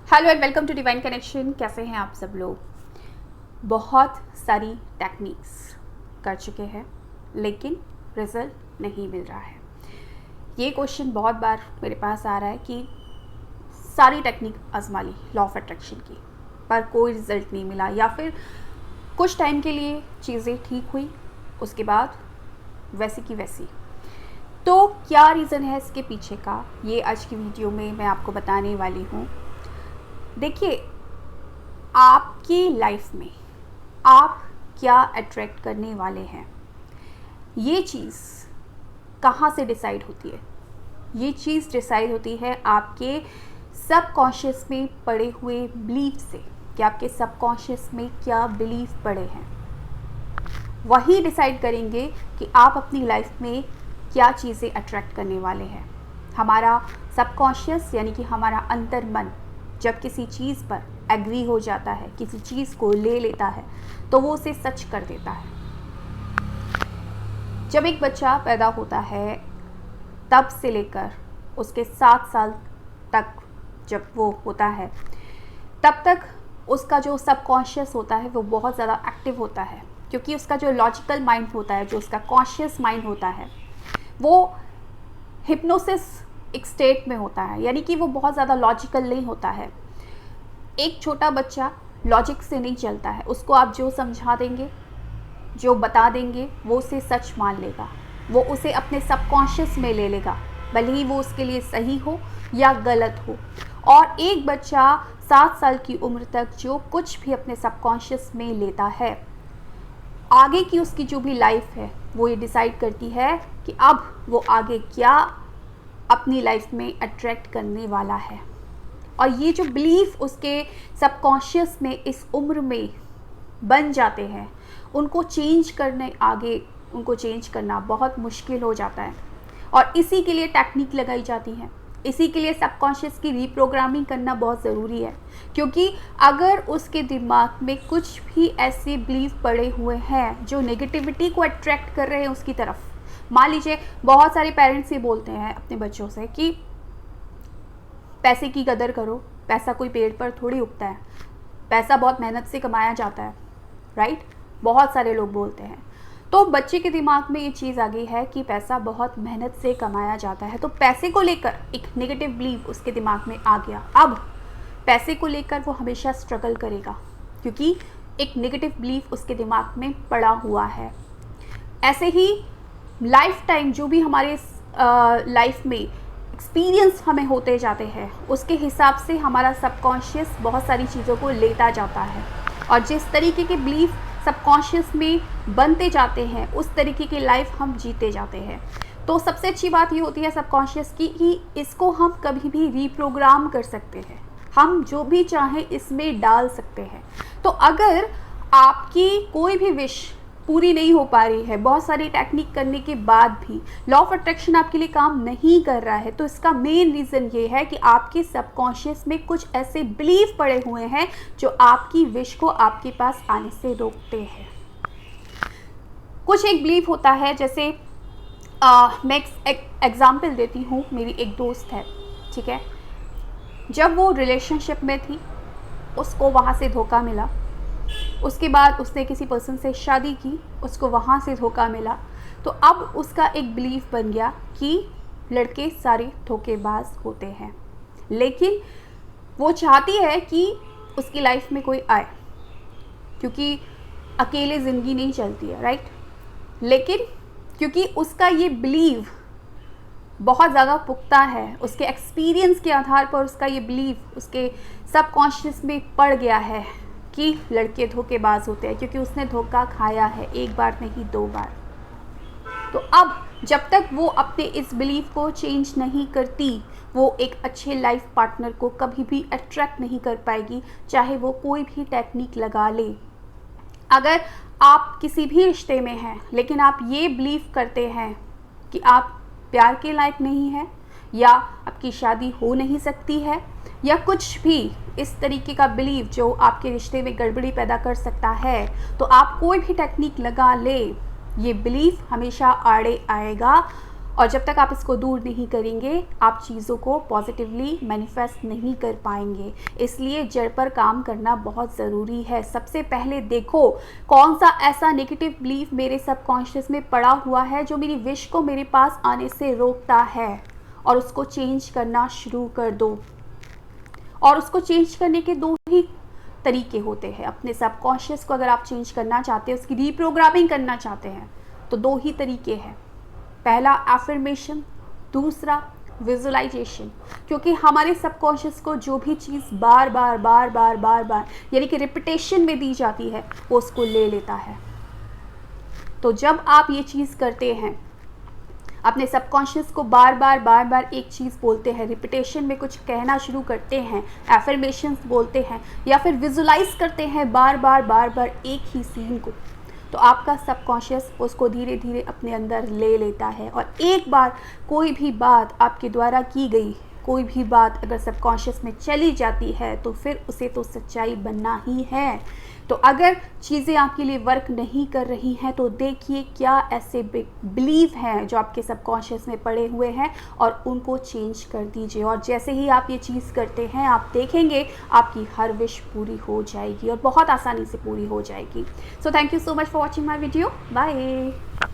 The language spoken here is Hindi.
Hello and welcome to divine connection. कैसे हैं आप सब लोग? बहुत सारी टेक्निक्स कर चुके हैं लेकिन रिजल्ट नहीं मिल रहा है। ये क्वेश्चन बहुत बार मेरे पास आ रहा है कि सारी टेक्निक आजमा ली लॉ ऑफ अट्रैक्शन की पर कोई रिजल्ट नहीं मिला, या फिर कुछ टाइम के लिए चीज़ें ठीक हुई उसके बाद वैसी की वैसी। तो क्या रीज़न है इसके पीछे का, ये आज की वीडियो में मैं आपको बताने वाली हूँ। देखिए, आपकी लाइफ में आप क्या अट्रैक्ट करने वाले हैं, ये चीज़ कहाँ से डिसाइड होती है? ये चीज़ डिसाइड होती है आपके सबकॉन्शियस में पड़े हुए बिलीफ से कि आपके सबकॉन्शियस में क्या बिलीफ पड़े हैं। वही डिसाइड करेंगे कि आप अपनी लाइफ में क्या चीज़ें अट्रैक्ट करने वाले हैं। हमारा सबकॉन्शियस यानी कि हमारा अंतर मन जब किसी चीज़ पर एग्री हो जाता है, किसी चीज़ को ले लेता है, तो वो उसे सच कर देता है। जब एक बच्चा पैदा होता है तब से लेकर उसके 7 साल तक जब वो होता है, तब तक उसका जो सबकॉन्शियस होता है वो बहुत ज़्यादा एक्टिव होता है, क्योंकि उसका जो लॉजिकल माइंड होता है, जो उसका कॉन्शियस माइंड होता है, वो हिप्नोसिस एक स्टेट में होता है, यानी कि वो बहुत ज़्यादा लॉजिकल नहीं होता है। एक छोटा बच्चा लॉजिक से नहीं चलता है, उसको आप जो समझा देंगे, जो बता देंगे, वो उसे सच मान लेगा, वो उसे अपने सबकॉन्शियस में ले लेगा, भले ही वो उसके लिए सही हो या गलत हो। और एक बच्चा 7 साल की उम्र तक जो कुछ भी अपने सबकॉन्शियस में लेता है, आगे की उसकी जो भी लाइफ है वो ये डिसाइड करती है कि अब वो आगे क्या अपनी लाइफ में अट्रैक्ट करने वाला है। और ये जो बिलीफ उसके सबकॉन्शियस में इस उम्र में बन जाते हैं, उनको चेंज करना बहुत मुश्किल हो जाता है। और इसी के लिए टेक्निक लगाई जाती है, इसी के लिए सबकॉन्शियस की रीप्रोग्रामिंग करना बहुत ज़रूरी है। क्योंकि अगर उसके दिमाग में कुछ भी ऐसे बिलीफ पड़े हुए हैं जो नेगेटिविटी को अट्रैक्ट कर रहे हैं उसकी तरफ, मान लीजिए बहुत सारे पेरेंट्स ये बोलते हैं अपने बच्चों से कि पैसे की कदर करो, पैसा कोई पेड़ पर थोड़ी उगता है, पैसा बहुत मेहनत से कमाया जाता है, राइट? बहुत सारे लोग बोलते हैं। तो बच्चे के दिमाग में ये चीज़ आ गई है कि पैसा बहुत मेहनत से कमाया जाता है, तो पैसे को लेकर एक नेगेटिव बिलीफ उसके दिमाग में आ गया। अब पैसे को लेकर वो हमेशा स्ट्रगल करेगा, क्योंकि एक नेगेटिव बिलीफ उसके दिमाग में पड़ा हुआ है। ऐसे ही लाइफ टाइम जो भी हमारे लाइफ में एक्सपीरियंस हमें होते जाते हैं, उसके हिसाब से हमारा सबकॉन्शियस बहुत सारी चीज़ों को लेता जाता है, और जिस तरीके के बिलीफ सबकॉन्शियस में बनते जाते हैं उस तरीके की लाइफ हम जीते जाते हैं। तो सबसे अच्छी बात ये होती है सबकॉन्शियस की कि इसको हम कभी भी रीप्रोग्राम कर सकते हैं, हम जो भी चाहें इसमें डाल सकते हैं। तो अगर आपकी कोई भी विश पूरी नहीं हो पा रही है, बहुत सारी टेक्निक करने के बाद भी लॉ ऑफ अट्रैक्शन आपके लिए काम नहीं कर रहा है, तो इसका मेन रीज़न ये है कि आपके सबकॉन्शियस में कुछ ऐसे बिलीफ पड़े हुए हैं जो आपकी विश को आपके पास आने से रोकते हैं। कुछ एक बिलीफ होता है, जैसे मैं एक एग्जाम्पल देती हूँ। मेरी एक दोस्त है, ठीक है, जब वो रिलेशनशिप में थी उसको वहाँ से धोखा मिला, उसके बाद उसने किसी पर्सन से शादी की, उसको वहाँ से धोखा मिला। तो अब उसका एक बिलीफ बन गया कि लड़के सारे धोखेबाज होते हैं, लेकिन वो चाहती है कि उसकी लाइफ में कोई आए, क्योंकि अकेले ज़िंदगी नहीं चलती है, राइट? लेकिन क्योंकि उसका ये बिलीव बहुत ज़्यादा पुख्ता है, उसके एक्सपीरियंस के आधार पर उसका ये बिलीव उसके सबकॉन्शियस में पड़ गया है कि लड़के धोखेबाज होते हैं, क्योंकि उसने धोखा खाया है, एक बार नहीं 2 बार। तो अब जब तक वो अपने इस बिलीफ को चेंज नहीं करती, वो एक अच्छे लाइफ पार्टनर को कभी भी अट्रैक्ट नहीं कर पाएगी, चाहे वो कोई भी टेक्निक लगा ले। अगर आप किसी भी रिश्ते में हैं लेकिन आप ये बिलीव करते हैं कि आप प्यार के लायक नहीं हैं, या आपकी शादी हो नहीं सकती है, या कुछ भी इस तरीके का बिलीव जो आपके रिश्ते में गड़बड़ी पैदा कर सकता है, तो आप कोई भी टेक्निक लगा ले, ये बिलीफ हमेशा आड़े आएगा और जब तक आप इसको दूर नहीं करेंगे आप चीज़ों को पॉजिटिवली मैनिफेस्ट नहीं कर पाएंगे। इसलिए जड़ पर काम करना बहुत ज़रूरी है। सबसे पहले देखो कौन सा ऐसा नेगेटिव बिलीफ मेरे सबकॉन्शियस में पड़ा हुआ है जो मेरी विश को मेरे पास आने से रोकता है, और उसको चेंज करना शुरू कर दो। और उसको चेंज करने के दो ही तरीके होते हैं। अपने सबकॉन्शियस को अगर आप चेंज करना चाहते हैं, उसकी रीप्रोग्रामिंग करना चाहते हैं, तो दो ही तरीके हैं। पहला एफर्मेशन, दूसरा विजुअलाइजेशन। क्योंकि हमारे सबकॉन्शियस को जो भी चीज़ बार बार बार बार बार बार यानी कि रिपीटेशन में दी जाती है वो उसको ले लेता है। तो जब आप ये चीज़ करते हैं, अपने सबकॉन्शियस को बार बार एक चीज़ बोलते हैं, रिपीटेशन में कुछ कहना शुरू करते हैं, एफर्मेशंस बोलते हैं, या फिर विजुलाइज करते हैं बार बार एक ही सीन को, तो आपका सबकॉन्शियस उसको धीरे धीरे अपने अंदर ले लेता है। और एक बार कोई भी बात आपके द्वारा की गई, कोई भी बात अगर सबकॉन्शियस में चली जाती है तो फिर उसे तो सच्चाई बनना ही है। तो अगर चीज़ें आपके लिए वर्क नहीं कर रही हैं तो देखिए क्या ऐसे बिलीव हैं जो आपके सबकॉन्शियस में पड़े हुए हैं और उनको चेंज कर दीजिए। और जैसे ही आप ये चीज़ करते हैं आप देखेंगे आपकी हर विश पूरी हो जाएगी और बहुत आसानी से पूरी हो जाएगी। So thank you so much for watching my video. Bye.